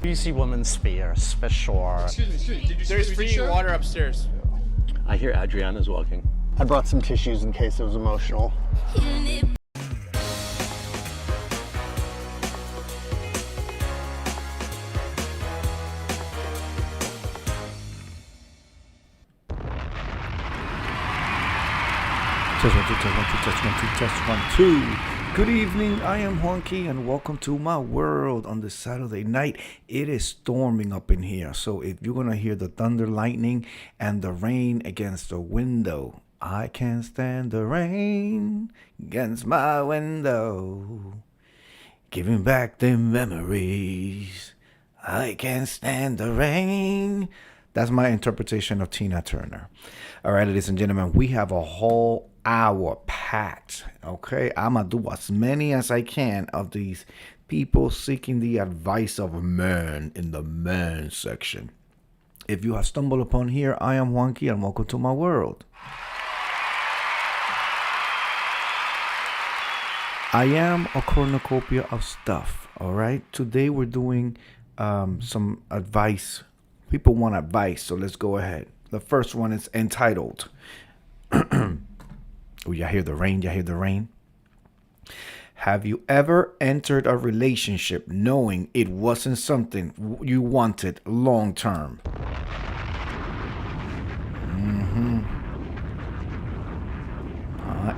Juicy woman spares for sure. Excuse me. Did you see There's the free show? water upstairs. I hear Adriana's walking. I brought some tissues in case it was emotional. Test one, two. Good evening, I am Honky and welcome to my world on this Saturday night. It is storming up in here, so if you're gonna hear the thunder, lightning, and the rain against the window, I can't stand the rain against my window. Giving back the memories. I can't stand the rain. That's my interpretation of Tina Turner. All right, ladies and gentlemen, we have a whole hour packed. Okay, I'm gonna do as many as I can of these people seeking the advice of men in the men section. If you have stumbled upon here, I am Wonky and welcome to my world. I am a cornucopia of stuff. All right, today we're doing some advice. People want advice, so let's go ahead. The first one is entitled. Oh, y'all hear the rain? Y'all hear the rain? Have you ever entered a relationship knowing it wasn't something you wanted long term?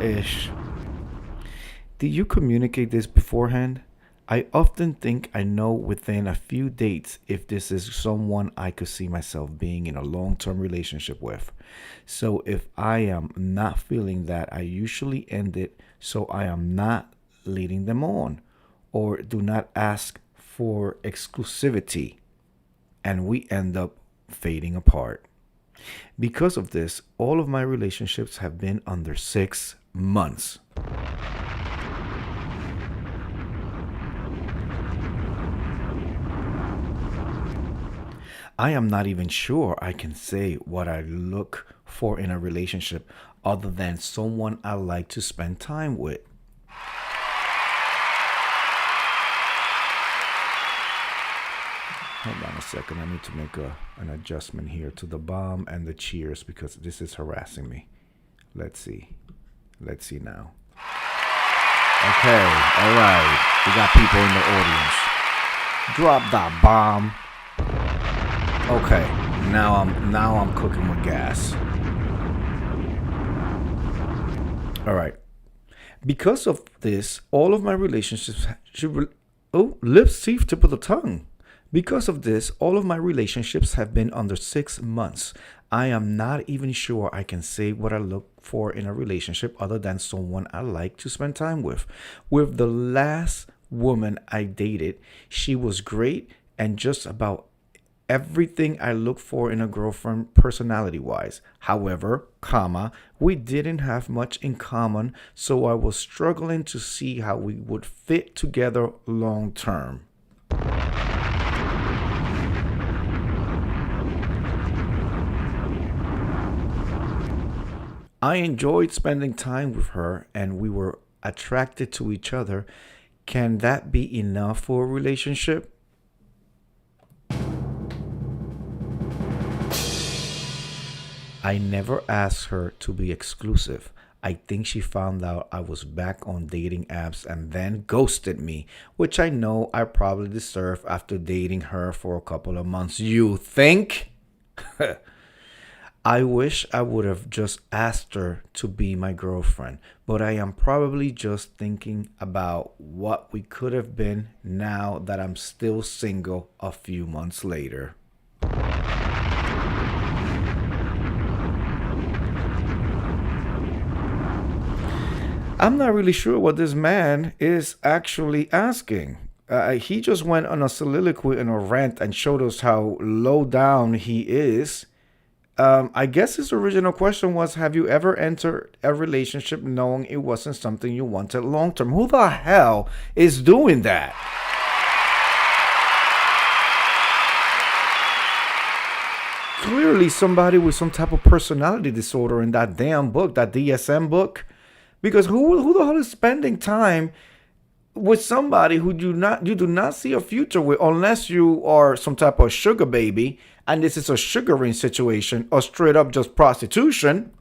Ish. Did you communicate this beforehand? I often think I know within a few dates if this is someone I could see myself being in a long-term relationship with. So if I am not feeling that, I usually end it so I am not leading them on or do not ask for exclusivity and we end up fading apart. Because of this, all of my relationships have been under 6 months. I am not even sure I can say what I look for in a relationship other than someone I like to spend time with. Hold on a second. I need to make an adjustment here to the bomb and the cheers because this is harassing me. Let's see. Let's see now. Okay. All right. We got people in the audience. Drop that bomb. Okay, now I'm cooking with gas. All right. Because of this, all of my relationships lips, teeth, tip of the tongue. Because of this, all of my relationships have been under 6 months. I am not even sure I can say what I look for in a relationship other than someone I like to spend time with. With the last woman I dated, she was great and just about everything I look for in a girlfriend personality-wise. However, we didn't have much in common, so I was struggling to see how we would fit together long term. I enjoyed spending time with her and we were attracted to each other. Can that be enough for a relationship? I never asked her to be exclusive. I think she found out I was back on dating apps and then ghosted me, which I know I probably deserve after dating her for a couple of months. You think? I wish I would have just asked her to be my girlfriend, but I am probably just thinking about what we could have been now that I'm still single a few months later. I'm not really sure what this man is actually asking. He just went on a soliloquy and a rant and showed us how low down he is. I guess his original question was, have you ever entered a relationship knowing it wasn't something you wanted long term? Who the hell is doing that? Clearly somebody with some type of personality disorder in that damn book, that DSM book. Because who the hell is spending time with somebody who you do not see a future with, unless you are some type of sugar baby and this is a sugaring situation or straight up just prostitution.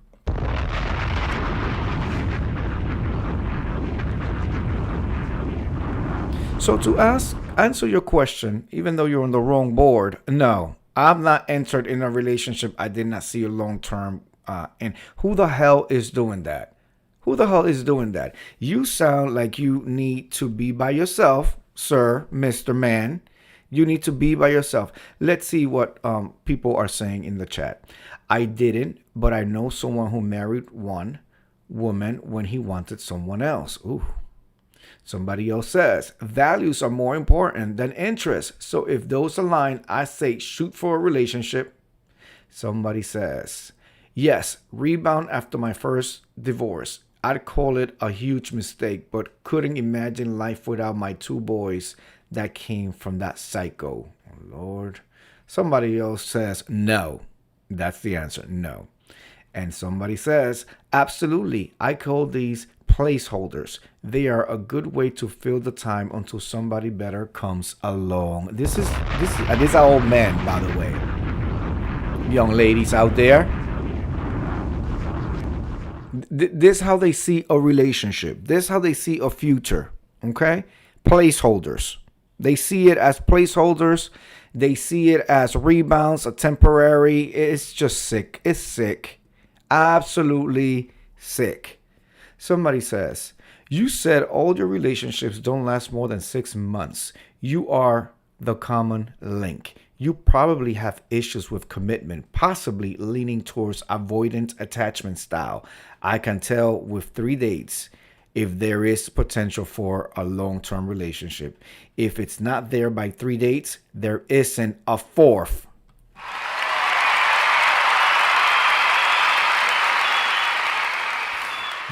So to answer your question, even though you're on the wrong board, no, I've not entered in a relationship I did not see a long term. And who the hell is doing that? Who the hell is doing that? You sound like you need to be by yourself, sir, Mr. Man. You need to be by yourself. Let's see what people are saying in the chat. I didn't, but I know someone who married one woman when he wanted someone else. Ooh. Somebody else says, values are more important than interests. So if those align, I say shoot for a relationship. Somebody says, yes, rebound after my first divorce. I'd call it a huge mistake, but couldn't imagine life without my two boys that came from that psycho. Oh, Lord. Somebody else says, no. That's the answer, no. And somebody says, absolutely. I call these placeholders. They are a good way to fill the time until somebody better comes along. These are all men, by the way. Young ladies out there. This is how they see a relationship. This is how they see a future. Okay? Placeholders. They see it as placeholders. They see it as rebounds, a temporary. It's just sick. It's sick. Absolutely sick. Somebody says, you said all your relationships don't last more than 6 months. You are the common link. You probably have issues with commitment, possibly leaning towards avoidant attachment style. I can tell with 3 dates if there is potential for a long-term relationship. If it's not there by 3 dates, there isn't a fourth.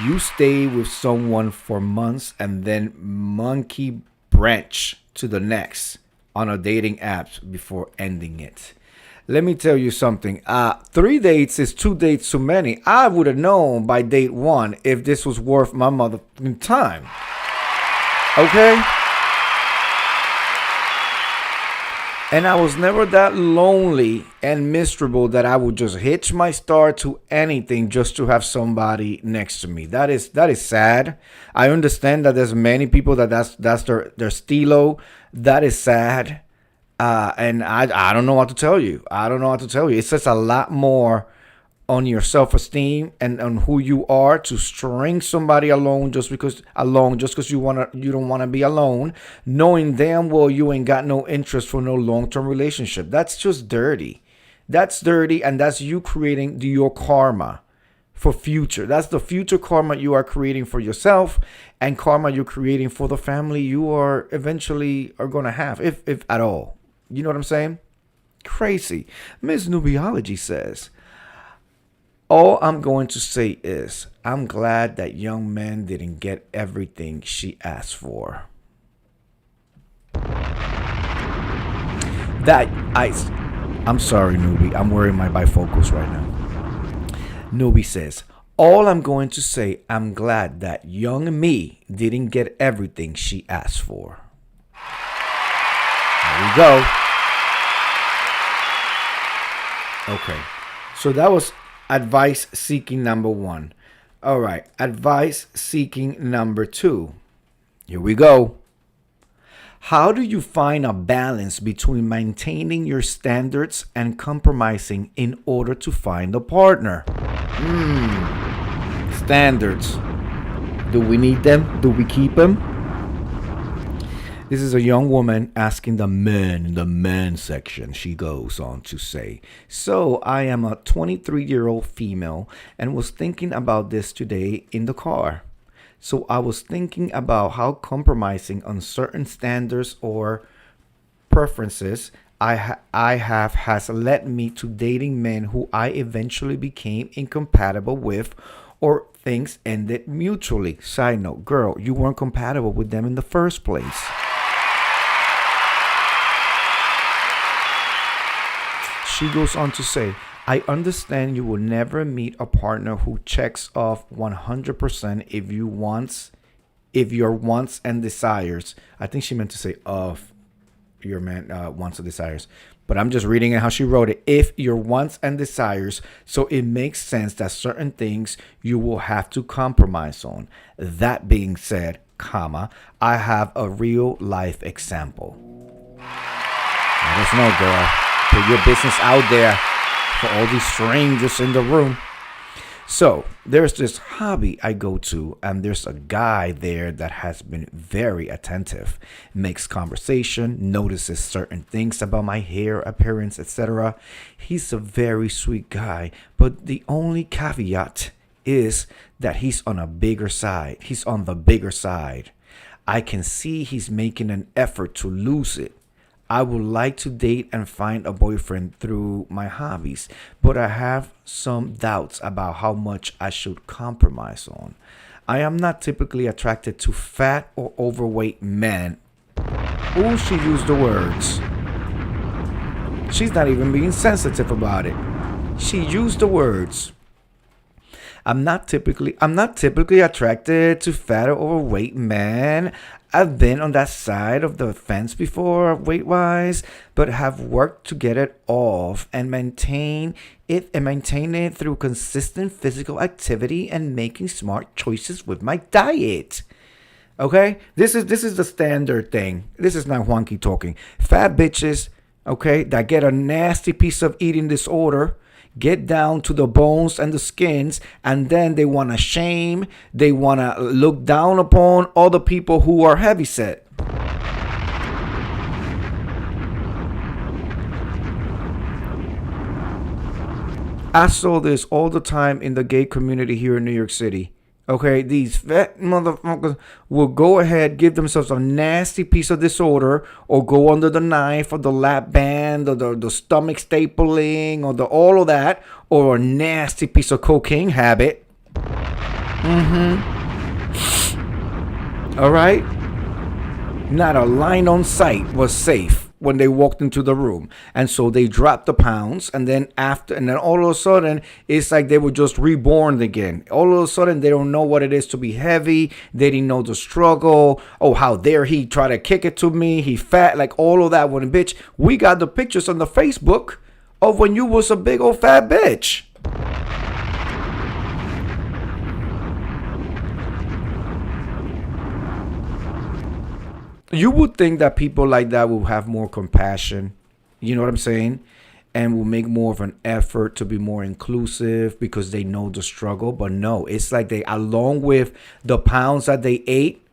You stay with someone for months and then monkey branch to the next on a dating app before ending it. Let me tell you something. 3 dates is 2 dates too many. I would have known by date 1 if this was worth my motherfucking time. Okay? And I was never that lonely and miserable that I would just hitch my star to anything just to have somebody next to me. That is sad. I understand that there's many people that's their stilo. That is sad. And I don't know what to tell you. It says a lot more on your self-esteem and on who you are to string somebody along just because you don't want to be alone, knowing damn well you ain't got no interest for no long-term relationship. That's just dirty. That's dirty, and that's you creating your karma for future. That's the future karma you are creating for yourself, and karma you're creating for the family you are eventually are gonna have, if at all. You know what I'm saying? Crazy. Ms. Nubiology says, all I'm going to say is, I'm glad that young man didn't get everything she asked for. I'm sorry, Nubi. I'm wearing my bifocals right now. Nubi says, all I'm going to say, I'm glad that young me didn't get everything she asked for. There we go. Okay. So that was advice seeking number 1. All right. Advice seeking number 2. Here we go. How do you find a balance between maintaining your standards and compromising in order to find a partner? Standards. Do we need them? Do we keep them? This is a young woman asking the men in the men section. She goes on to say, so I am a 23-year-old female and was thinking about this today in the car. So I was thinking about how compromising on certain standards or preferences I have has led me to dating men who I eventually became incompatible with, or things ended mutually. Side note, girl, you weren't compatible with them in the first place. She goes on to say, I understand you will never meet a partner who checks off 100% if you if your wants and desires, I think she meant to say of your man wants and desires, but I'm just reading it how she wrote it. If your wants and desires, so it makes sense that certain things you will have to compromise on. That being said, comma, I have a real life example. Let us know, girl. Put your business out there for all these strangers in the room. So there's this hobby I go to, and there's a guy there that has been very attentive, makes conversation, notices certain things about my hair, appearance, etc. He's a very sweet guy, but the only caveat is that he's on a bigger side. He's on the bigger side. I can see he's making an effort to lose it. I would like to date and find a boyfriend through my hobbies, but I have some doubts about how much I should compromise on. I am not typically attracted to fat or overweight men. Oh, she used the words. She's not even being sensitive about it. She used the words. I'm not typically attracted to fat or overweight men. I've been on that side of the fence before, weight-wise, but have worked to get it off and maintain it through consistent physical activity and making smart choices with my diet. Okay, this is the standard thing. This is not Juanqui talking. Fat bitches, okay, that get a nasty piece of eating disorder, get down to the bones and the skins, and then they want to shame, they want to look down upon other people who are heavyset. I saw this all the time in the gay community here in New York City. Okay, these fat motherfuckers will go ahead, give themselves a nasty piece of disorder, or go under the knife, or the lap band, or the stomach stapling, or all of that, or a nasty piece of cocaine habit. All right? Not a line on sight was safe when they walked into the room, and so they dropped the pounds, and then all of a sudden it's like they were just reborn again. All of a sudden they don't know what it is to be heavy. They didn't know the struggle. Oh, how dare he try to kick it to me, he fat, like all of that. When bitch, we got the pictures on the Facebook of when you was a big old fat bitch. You would think that people like that will have more compassion, you know what I'm saying? And will make more of an effort to be more inclusive because they know the struggle. But no, it's like they, along with the pounds that they ate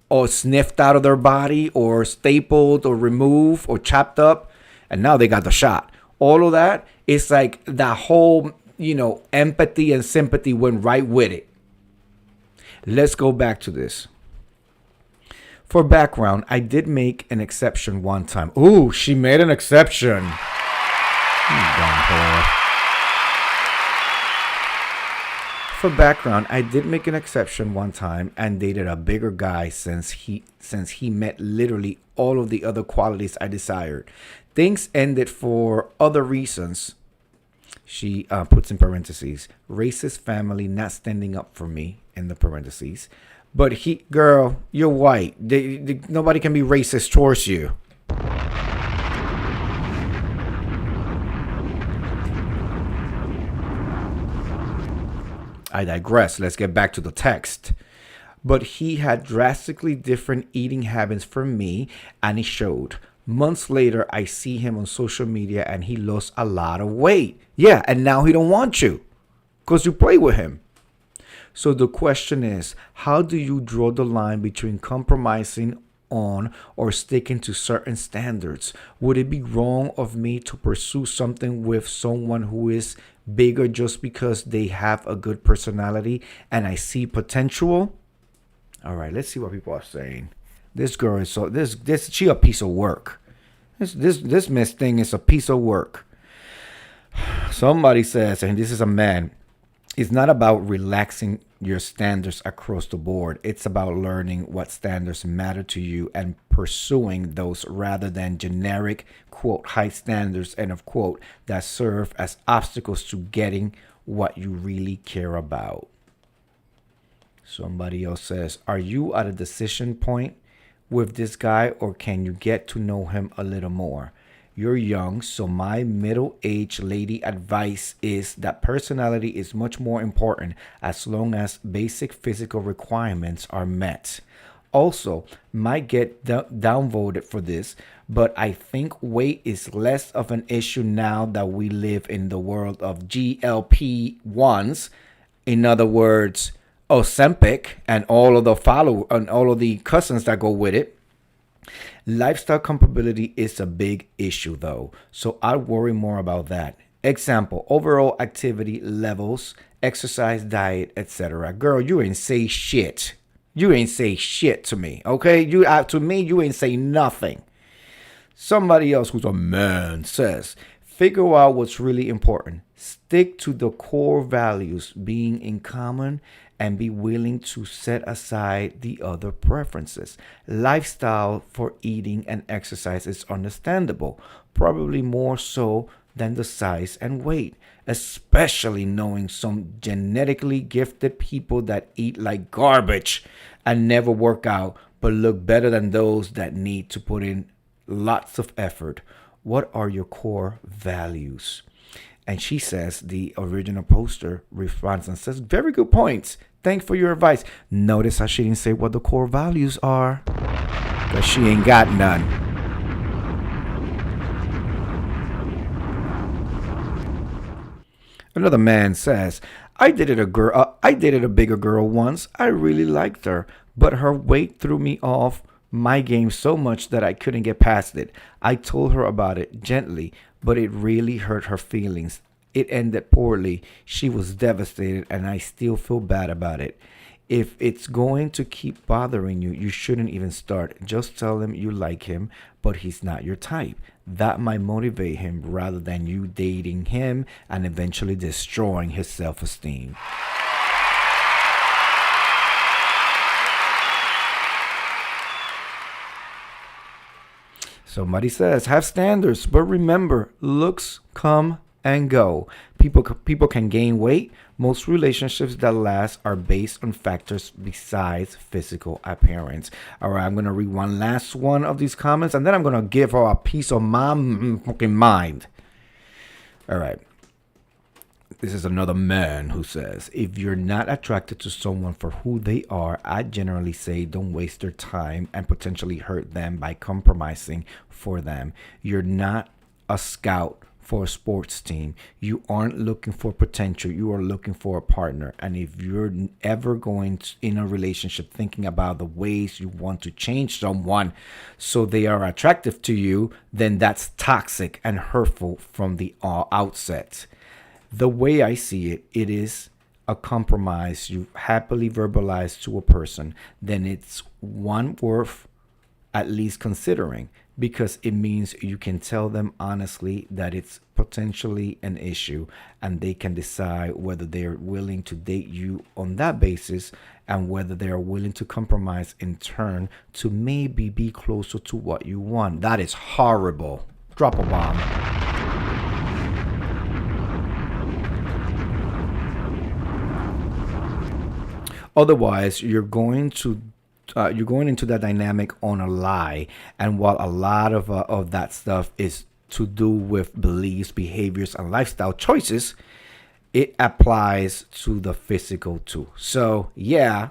or sniffed out of their body or stapled or removed or chopped up, and now they got the shot. All of that, it's like that whole, empathy and sympathy went right with it. Let's go back to this. For background, I did make an exception one time. Ooh, she made an exception. For background, I did make an exception one time and dated a bigger guy since he met literally all of the other qualities I desired. Things ended for other reasons. She puts in parentheses, racist family not standing up for me, in the parentheses. But girl, you're white. Nobody can be racist towards you. I digress. Let's get back to the text. But he had drastically different eating habits from me, and it showed. Months later, I see him on social media, and he lost a lot of weight. Yeah, and now he don't want you because you play with him. So the question is, how do you draw the line between compromising on or sticking to certain standards? Would it be wrong of me to pursue something with someone who is bigger just because they have a good personality and I see potential? All right, let's see what people are saying. This girl is she a piece of work. This miss thing is a piece of work. Somebody says, and this is a man, it's not about relaxing your standards across the board. It's about learning what standards matter to you and pursuing those rather than generic, quote, high standards, end of quote, that serve as obstacles to getting what you really care about. Somebody else says, are you at a decision point with this guy, or can you get to know him a little more? You're young, so my middle-aged lady advice is that personality is much more important as long as basic physical requirements are met. Also, might get downvoted for this, but I think weight is less of an issue now that we live in the world of GLP-1s. In other words, Ozempic and all of the cousins that go with it. Lifestyle compatibility is a big issue though, so I worry more about that. Example, overall activity levels, exercise, diet, etc. Girl, you ain't say shit. You ain't say shit to me, okay? To me, you ain't say nothing. Somebody else who's a man says, figure out what's really important. Stick to the core values, being in common, and be willing to set aside the other preferences. Lifestyle for eating and exercise is understandable, probably more so than the size and weight, especially knowing some genetically gifted people that eat like garbage and never work out, but look better than those that need to put in lots of effort. What are your core values? And she says, the original poster responds and says, very good points. Thanks for your advice. Notice how she didn't say what the core values are, because she ain't got none. Another man says, I dated a bigger girl once. I really liked her, but her weight threw me off my game so much that I couldn't get past it. I told her about it gently, but it really hurt her feelings. It ended poorly. She was devastated, and I still feel bad about it. If it's going to keep bothering you, you shouldn't even start. Just tell him you like him, but he's not your type. That might motivate him rather than you dating him and eventually destroying his self-esteem. Somebody says, have standards, but remember, looks come and go. People can gain weight. Most relationships that last are based on factors besides physical appearance. All right, I'm going to read one last one of these comments, and then I'm going to give her a piece of my fucking mind. All right. This is another man who says, if you're not attracted to someone for who they are, I generally say don't waste their time and potentially hurt them by compromising for them. You're not a scout for a sports team. You aren't looking for potential. You are looking for a partner. And if you're ever going in a relationship thinking about the ways you want to change someone so they are attractive to you, then that's toxic and hurtful from the outset. The way I see it, it is a compromise you happily verbalize to a person, then it's one worth at least considering, because it means you can tell them honestly that it's potentially an issue, and they can decide whether they're willing to date you on that basis and whether they are willing to compromise in turn to maybe be closer to what you want. That is horrible. Drop a bomb. Otherwise, you're going into that dynamic on a lie, and while a lot of that stuff is to do with beliefs, behaviors, and lifestyle choices, it applies to the physical too. So yeah,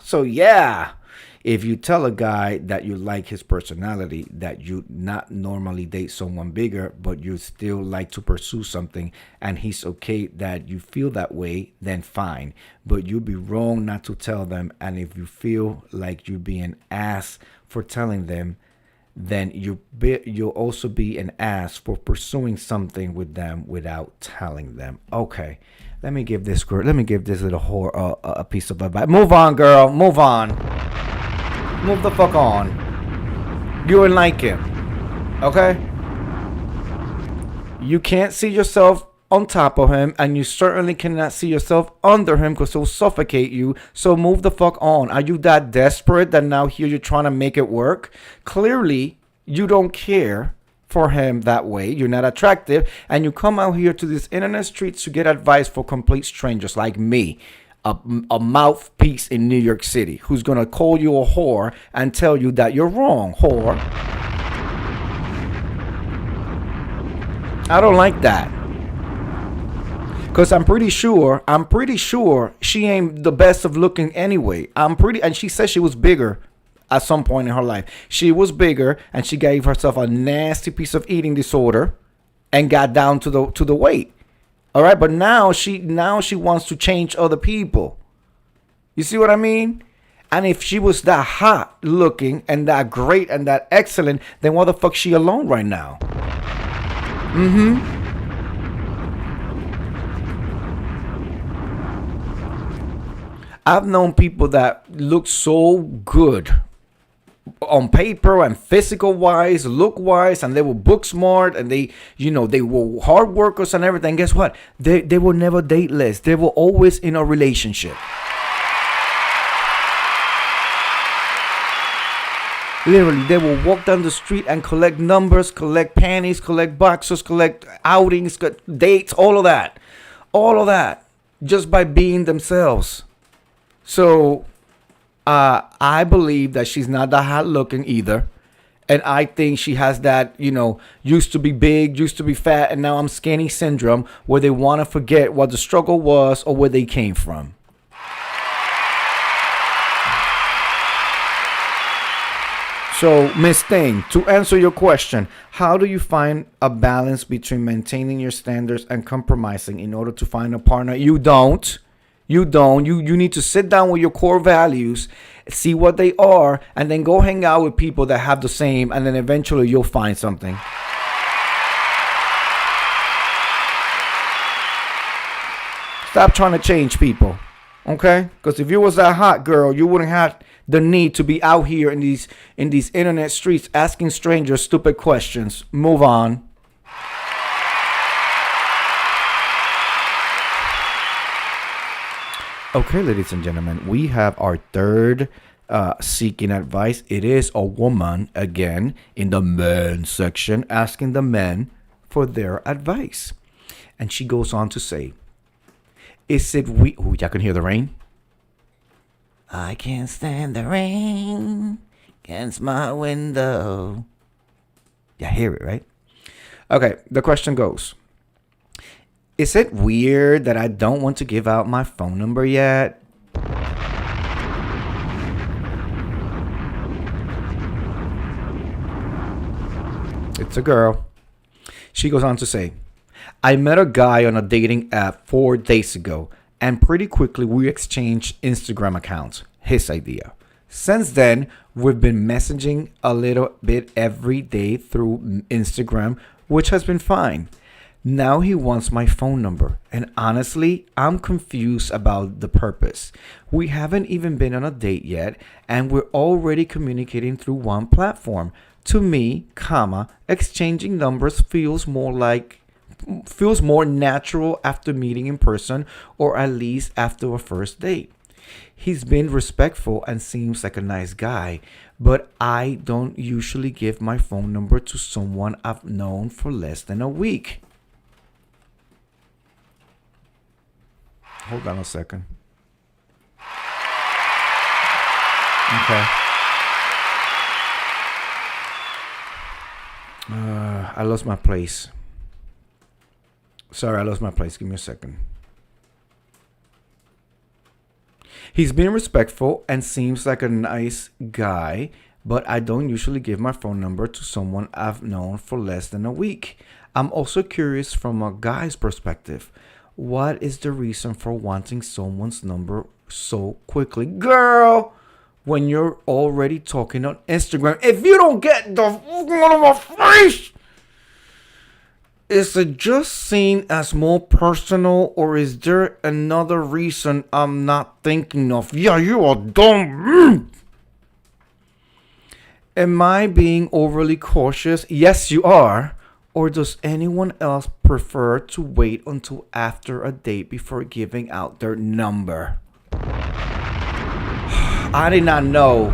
if you tell a guy that you like his personality, that you not normally date someone bigger, but you still like to pursue something, and he's okay that you feel that way, then fine. But you'd be wrong not to tell them. And if you feel like you're being an ass for telling them, then you'll also be an ass for pursuing something with them without telling them. Okay, let me give this little whore a piece of advice. Move on, girl. Move on. Move the fuck on. You ain't like him. Okay? You can't see yourself on top of him, and you certainly cannot see yourself under him because he'll suffocate you. So move the fuck on. Are you that desperate that now here you're trying to make it work? Clearly, you don't care for him that way. You're not attractive, and you come out here to these internet streets to get advice for complete strangers like me. a mouthpiece in New York City who's going to call you a whore and tell you that you're wrong, whore. I don't like that. Because I'm pretty sure she ain't the best of looking anyway. And she said she was bigger at some point in her life. She was bigger and she gave herself a nasty piece of eating disorder and got down to the weight. All right, but now she wants to change other people. You see what I mean? And if she was that hot looking and that great and that excellent, then why the fuck she alone right now? I've known people that look so good on paper and physical wise, look wise, and they were book smart and they were hard workers and everything. Guess what? They were never dateless. They were always in a relationship. Literally, they will walk down the street and collect numbers, collect panties, collect boxers, collect outings, dates, all of that, just by being themselves. So, I believe that she's not that hot looking either. And I think she has that, used to be big, used to be fat, and now I'm skinny syndrome where they want to forget what the struggle was or where they came from. So, Miss Thing, to answer your question, how do you find a balance between maintaining your standards and compromising in order to find a partner? You don't. You need to sit down with your core values, see what they are, and then go hang out with people that have the same, and then eventually you'll find something. Stop trying to change people, okay? Because if you was that hot girl, you wouldn't have the need to be out here in these internet streets asking strangers stupid questions. Move on. Okay, ladies and gentlemen, we have our third seeking advice. It is a woman, again, in the men section, asking the men for their advice. And she goes on to say, y'all can hear the rain? I can't stand the rain against my window. You hear it, right? Okay, the question goes, is it weird that I don't want to give out my phone number yet? It's a girl. She goes on to say, I met a guy on a dating app 4 days ago, and pretty quickly we exchanged Instagram accounts. His idea. Since then, we've been messaging a little bit every day through Instagram, which has been fine. Now he wants my phone number, and honestly, I'm confused about the purpose. We haven't even been on a date yet, and we're already communicating through one platform. To me, exchanging numbers feels more natural after meeting in person, or at least after a first date. He's been respectful and seems like a nice guy, but I don't usually give my phone number to someone I've known for less than a week. Hold on a second. Okay. I lost my place. Sorry, I lost my place. Give me a second. He's been respectful and seems like a nice guy, but I don't usually give my phone number to someone I've known for less than a week. I'm also curious from a guy's perspective. What is the reason for wanting someone's number so quickly? Girl, when you're already talking on Instagram, if you don't get the fuck out of my face, is it just seen as more personal, or is there another reason I'm not thinking of? Yeah, you are dumb. Am I being overly cautious? Yes, you are. Or does anyone else prefer to wait until after a date before giving out their number? I did not know.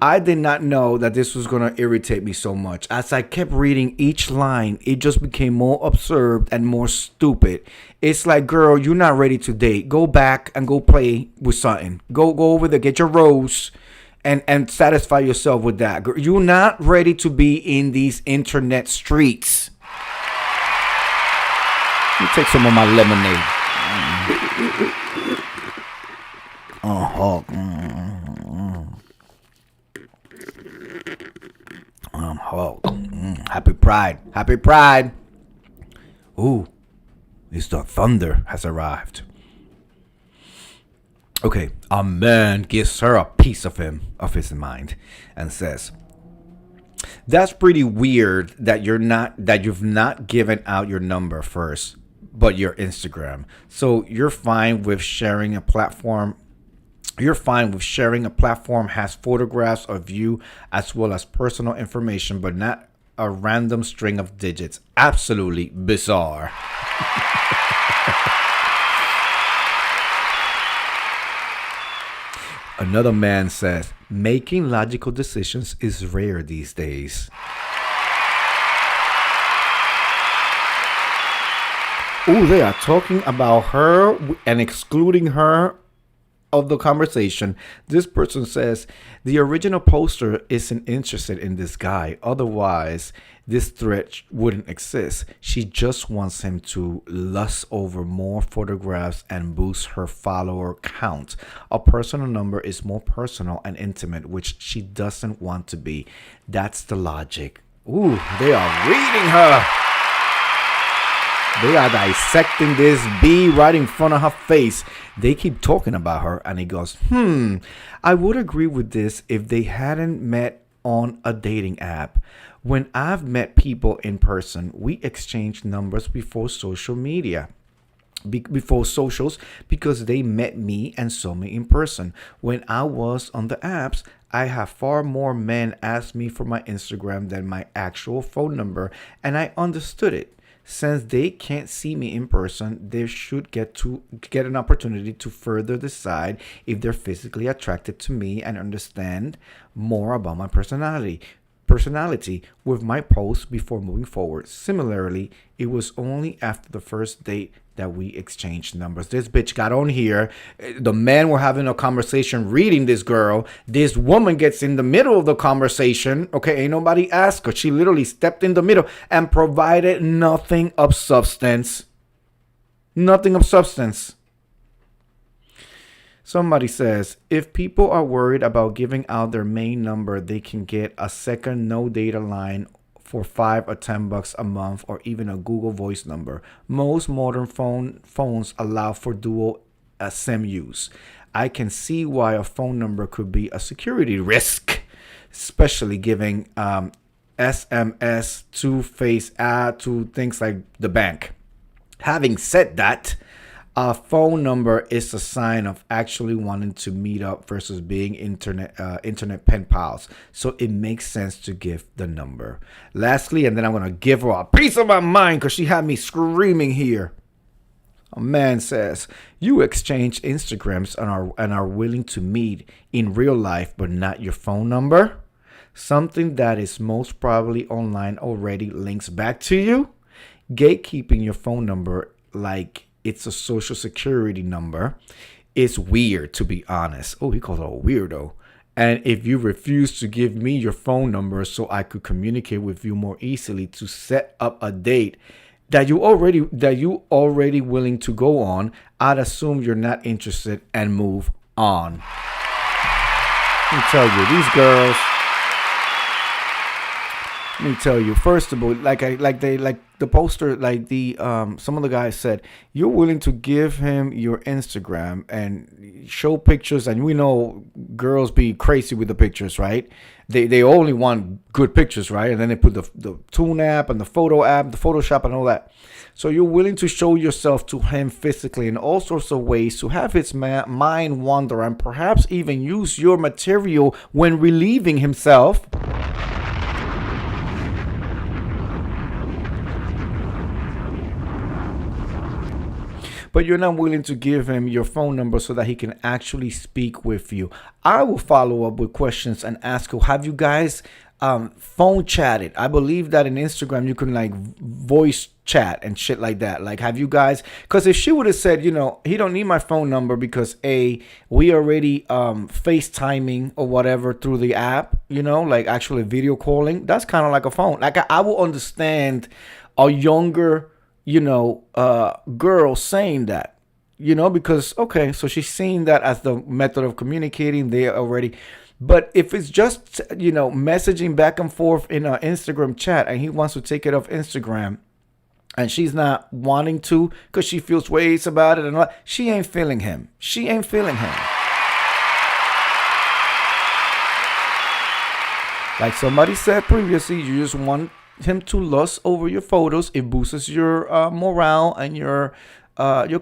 I did not know that this was going to irritate me so much. As I kept reading each line, it just became more absurd and more stupid. It's like, girl, you're not ready to date. Go back and go play with something. Go over there, get your rose, and satisfy yourself with that. Girl, you're not ready to be in these internet streets. Let me take some of my lemonade. Happy Pride. Happy Pride. Ooh, it's the thunder has arrived. Okay, a man gives her a piece of his mind, and says, "That's pretty weird that you've not given out your number first, but your Instagram. So you're fine with sharing a platform. You're fine with sharing a platform has photographs of you as well as personal information, but not a random string of digits. Absolutely bizarre." Another man says, "Making logical decisions is rare these days." Ooh, they are talking about her and excluding her of the conversation. This person says, "The original poster isn't interested in this guy. Otherwise, this threat wouldn't exist. She just wants him to lust over more photographs and boost her follower count. A personal number is more personal and intimate, which she doesn't want to be. That's the logic." Ooh, they are reading her. They are dissecting this bee right in front of her face. They keep talking about her, and he goes, "I would agree with this if they hadn't met on a dating app. When I've met people in person, we exchange numbers before social media. Before socials, because they met me and saw me in person. When I was on the apps, I have far more men ask me for my Instagram than my actual phone number, and I understood it. Since they can't see me in person, they should get an opportunity to further decide if they're physically attracted to me and understand more about my personality with my posts before moving forward. Similarly, it was only after the first date that we exchanged numbers." This bitch got on here. The men were having a conversation reading this girl. This woman gets in the middle of the conversation. Okay, ain't nobody asked her. She literally stepped in the middle and provided nothing of substance. Nothing of substance. Somebody says, "If people are worried about giving out their main number, they can get a second no data line for $5 or $10 a month, or even a Google Voice number. Most modern phones allow for dual SIM use. I can see why a phone number could be a security risk, especially giving SMS to face to things like the bank. Having said that, a phone number is a sign of actually wanting to meet up versus being internet pen pals. So it makes sense to give the number." Lastly, and then I'm going to give her a piece of my mind because she had me screaming here. A man says, "You exchange Instagrams and are willing to meet in real life, but not your phone number? Something that is most probably online already links back to you? Gatekeeping your phone number like it's a social security number is weird, to be honest." Oh, he calls it a weirdo. "And if you refuse to give me your phone number so I could communicate with you more easily to set up a date that you already willing to go on, I'd assume you're not interested and move on." Let me tell you, these girls. Let me tell you, first of all, like the poster, some of the guys said, you're willing to give him your Instagram and show pictures, and we know girls be crazy with the pictures, right? They only want good pictures, right? And then they put the Tune app and the photo app, the Photoshop and all that. So you're willing to show yourself to him physically in all sorts of ways to have his mind wander and perhaps even use your material when relieving himself. but you're not willing to give him your phone number so that he can actually speak with you. I will follow up with questions and ask you, have you guys phone chatted? I believe that in Instagram you can like voice chat and shit like that. Like, have you guys, because if she would have said, he don't need my phone number because we already FaceTiming or whatever through the app, like actually video calling, that's kind of like a phone. Like I will understand a younger girl saying that, because okay, so she's seeing that as the method of communicating. They already. But if it's just, messaging back and forth in an Instagram chat and he wants to take it off Instagram and she's not wanting to because she feels ways about it and all, she ain't feeling him. She ain't feeling him. Like somebody said previously, you just want him to lust over your photos. It boosts your morale and your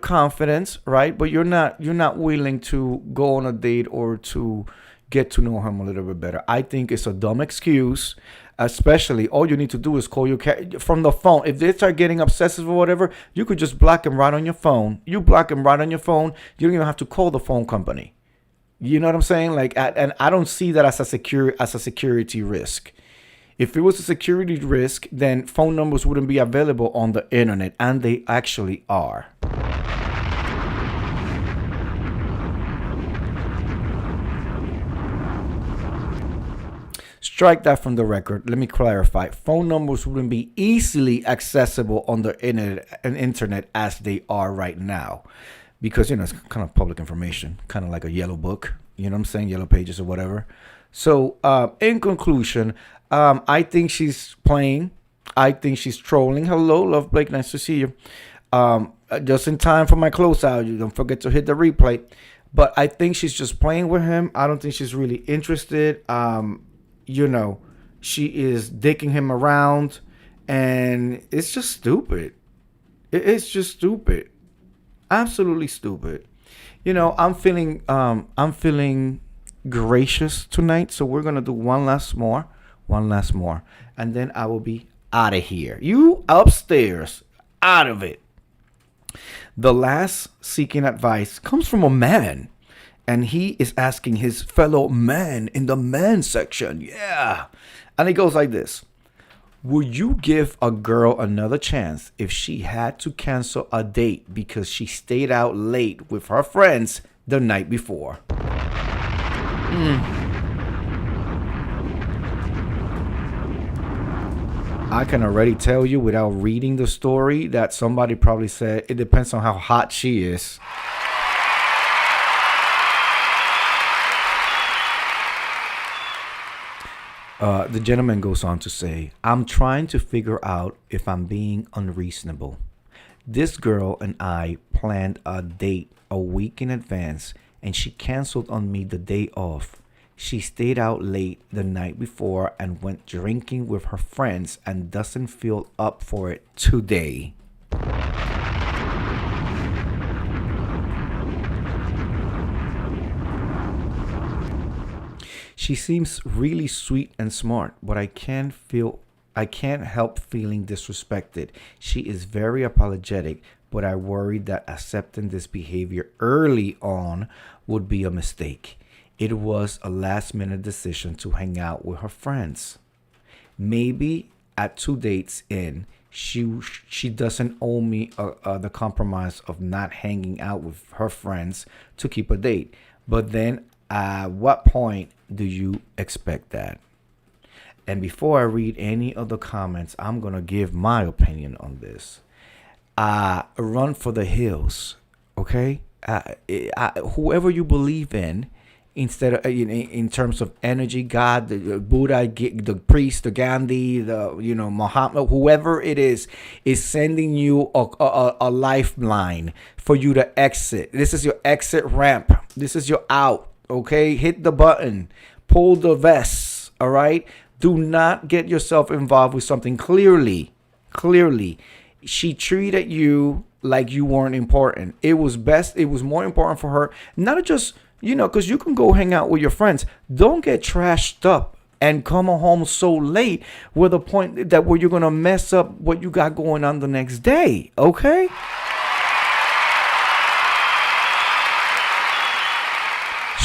confidence, right? But you're not willing to go on a date or to get to know him a little bit better. I think it's a dumb excuse, especially all you need to do is call your from the phone. If they start getting obsessive or whatever, you could just block them right on your phone. You block them right on your phone. You don't even have to call the phone company. You know what I'm saying? Like, and I don't see that as a security risk. If it was a security risk, then phone numbers wouldn't be available on the internet, and they actually are. Strike that from the record. Let me clarify. Phone numbers wouldn't be easily accessible on the internet as they are right now. Because, it's kind of public information. Kind of like a yellow book. You know what I'm saying? Yellow pages or whatever. So, in conclusion, I think she's playing. I think she's trolling. Hello, Love Blake. Nice to see you. Just in time for my close out. You don't forget to hit the replay. But I think she's just playing with him. I don't think she's really interested. She is dicking him around, and it's just stupid. It's just stupid. Absolutely stupid. I'm feeling gracious tonight, so we're gonna do one last more, and then I will be out of here. You upstairs, out of it. The last seeking advice comes from a man. And he is asking his fellow man in the man section. Yeah. And it goes like this. Would you give a girl another chance if she had to cancel a date because she stayed out late with her friends the night before? I can already tell you without reading the story that somebody probably said it depends on how hot she is. The gentleman goes on to say, I'm trying to figure out if I'm being unreasonable. This girl and I planned a date a week in advance, and she canceled on me the day off. She stayed out late the night before and went drinking with her friends and doesn't feel up for it today. She seems really sweet and smart, but I can't help feeling disrespected. She is very apologetic, but I worry that accepting this behavior early on would be a mistake. It was a last-minute decision to hang out with her friends. Maybe at 2 dates in, she doesn't owe me the compromise of not hanging out with her friends to keep a date. But then at what point do you expect that? And before I read any of the comments, I'm going to give my opinion on this. Run for the hills, okay? Whoever you believe in, instead of in terms of energy, God, the Buddha, the priest, the Gandhi, Muhammad, whoever it is sending you a lifeline for you to exit. This is your exit ramp. This is your out. Okay, hit the button, pull the vest. All right, do not get yourself involved with something. Clearly, she treated you like you weren't important. It was more important for her not to just, because you can go hang out with your friends. Don't get trashed up and come home so late with a point that where you're going to mess up what you got going on the next day. Okay?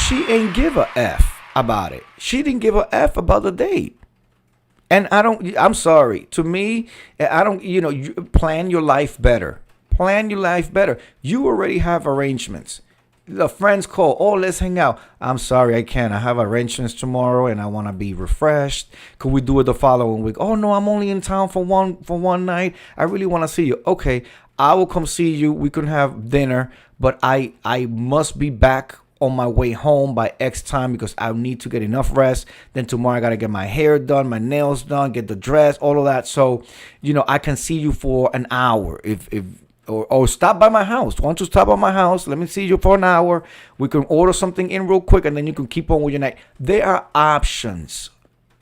she ain't give a F about it. She didn't give a F about the date. And I'm sorry. To me, I don't, you plan your life better. Plan your life better. You already have arrangements. The friends call, oh, let's hang out. I'm sorry, I can't. I have arrangements tomorrow and I want to be refreshed. Could we do it the following week? Oh, no, I'm only in town for one night. I really want to see you. Okay, I will come see you. We can have dinner, but I must be back on my way home by X time because I need to get enough rest. Then tomorrow I got to get my hair done, my nails done, get the dress, all of that. So, I can see you for an hour or stop by my house. Why don't you stop by my house? Let me see you for an hour. We can order something in real quick and then you can keep on with your night. There are options,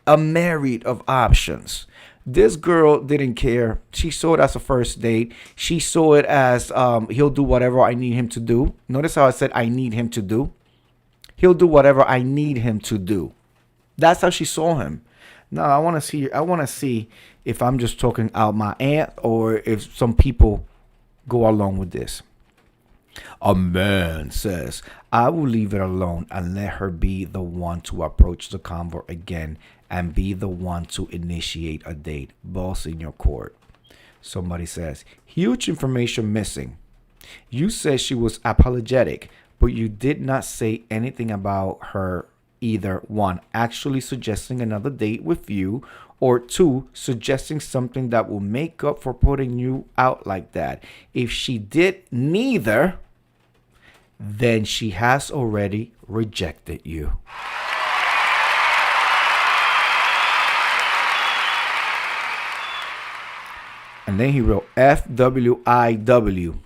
a myriad of options. This girl didn't care. She saw it as a first date. She saw it as he'll do whatever I need him to do. Notice how I said I need him to do. He'll do whatever I need him to do. That's how she saw him. Now I want to see if I'm just talking out my aunt or if some people go along with this. A man says, I will leave it alone and let her be the one to approach the convo again and be the one to initiate a date. Boss in your court. Somebody says, huge information missing. You said she was apologetic, but you did not say anything about her either, one, actually suggesting another date with you, or two, suggesting something that will make up for putting you out like that. If she did neither, then she has already rejected you. And then he wrote FWIW.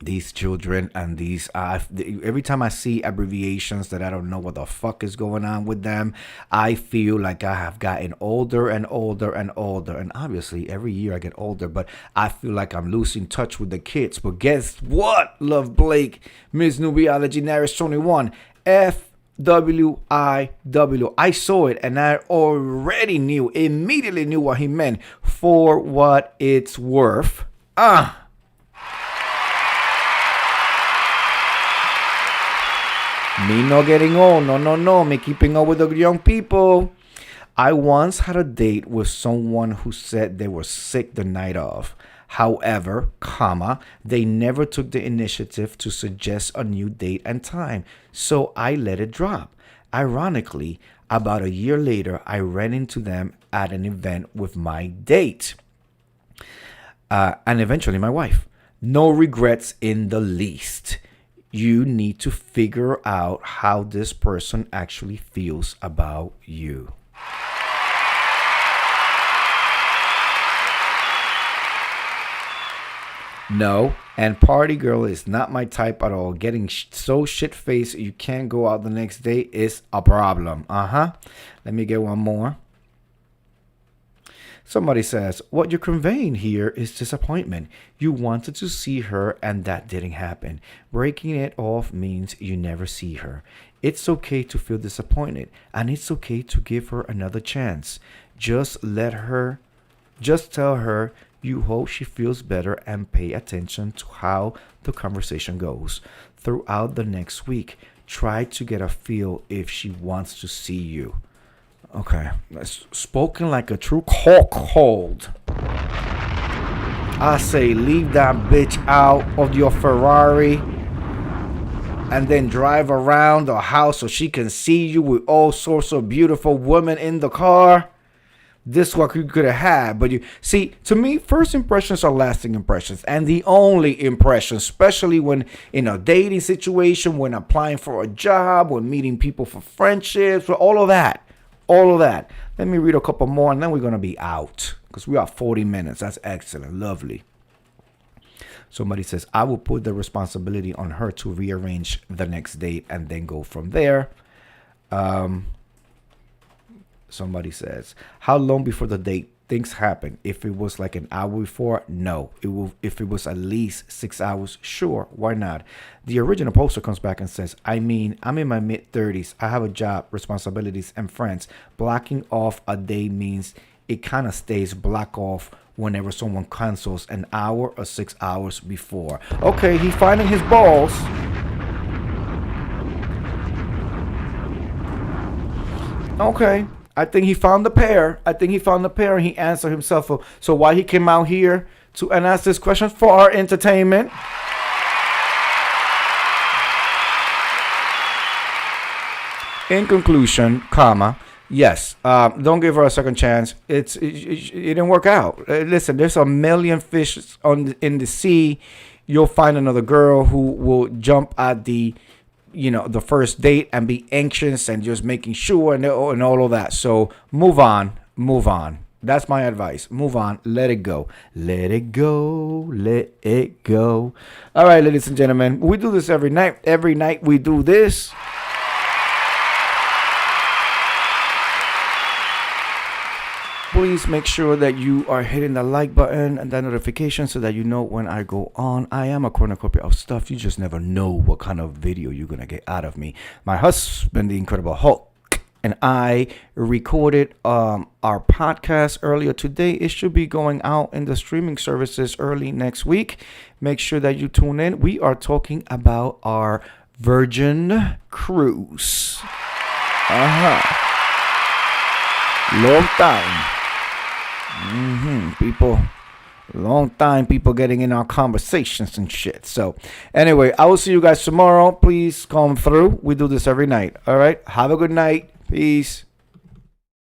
These children and these, every time I see abbreviations that I don't know what the fuck is going on with them, I feel like I have gotten older and older and older. And obviously, every year I get older, but I feel like I'm losing touch with the kids. But guess what, Love Blake, Ms. Nubiology, Naris 21, FWIW. I saw it and I immediately knew what he meant. For what it's worth. Me not getting old. No. Me keeping up with the young people. I once had a date with someone who said they were sick the night of. However, they never took the initiative to suggest a new date and time. So I let it drop. Ironically, about a year later, I ran into them at an event with my date. And eventually my wife. No regrets in the least. You need to figure out how this person actually feels about you. No, and party girl is not my type at all. Getting so shit-faced you can't go out the next day is a problem. Let me get one more. Somebody says, what you're conveying here is disappointment. You wanted to see her and that didn't happen. Breaking it off means you never see her. It's okay to feel disappointed and it's okay to give her another chance. Just tell her you hope she feels better and pay attention to how the conversation goes. Throughout the next week, try to get a feel if she wants to see you. Okay, that's spoken like a true cold. I say leave that bitch out of your Ferrari and then drive around the house so she can see you with all sorts of beautiful women in the car. This what you could have had, but you see, to me, first impressions are lasting impressions and the only impression, especially when in a dating situation, when applying for a job, when meeting people for friendships, for all of that. Let me read a couple more and then we're going to be out because we are 40 minutes. That's excellent. Lovely. Somebody says, I will put the responsibility on her to rearrange the next date and then go from there. Somebody says, how long before the date things happen? If it was like an hour before, no. If it was at least 6 hours, sure, why not? The original poster comes back and says, I'm in my mid-30s. I have a job, responsibilities, and friends. Blocking off a day means it kind of stays blocked off whenever someone cancels an hour or 6 hours before. Okay, he's finding his balls. Okay. I think he found the pair. And he answered himself. So why he came out here and ask this question for our entertainment. In conclusion, yes, don't give her a second chance. It didn't work out. Listen, there's a million fish in the sea. You'll find another girl who will jump at the first date and be anxious and just making sure and all of that. So move on. That's my advice. Move on. Let it go. Let it go. All right, ladies and gentlemen, we do this every night. Every night we do this. Please make sure that you are hitting the like button and the notification so that you know when I go on. I am a cornucopia of stuff. You just never know what kind of video you're going to get out of me. My husband, the Incredible Hulk, and I recorded our podcast earlier today. It should be going out in the streaming services early next week. Make sure that you tune in. We are talking about our Virgin Cruise. Long time. Long time people getting in our conversations and shit. So anyway, I will see you guys tomorrow. Please come through. We do this every night. All right. Have a good night. Peace.